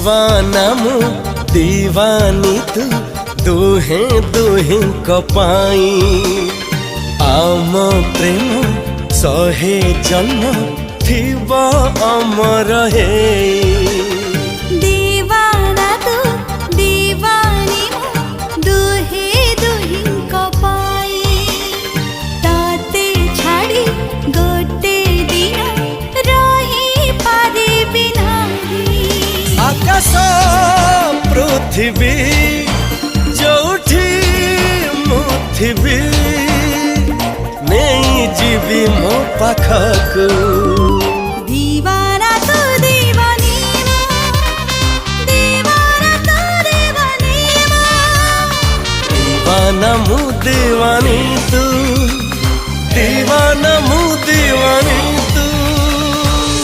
दीवाना मु दीवानी तू दुहे दुहे कपाई आम प्रेम सहे जन्म थिबा अमर हे दीवाना तू दीवानी मु दुहे दुहे कपाई ताते छाड़ी गोटे दिन रही पारिबि नाही आकाश पृथ्वी जोठी मुथिबी नहीं जीवी मो पाखकू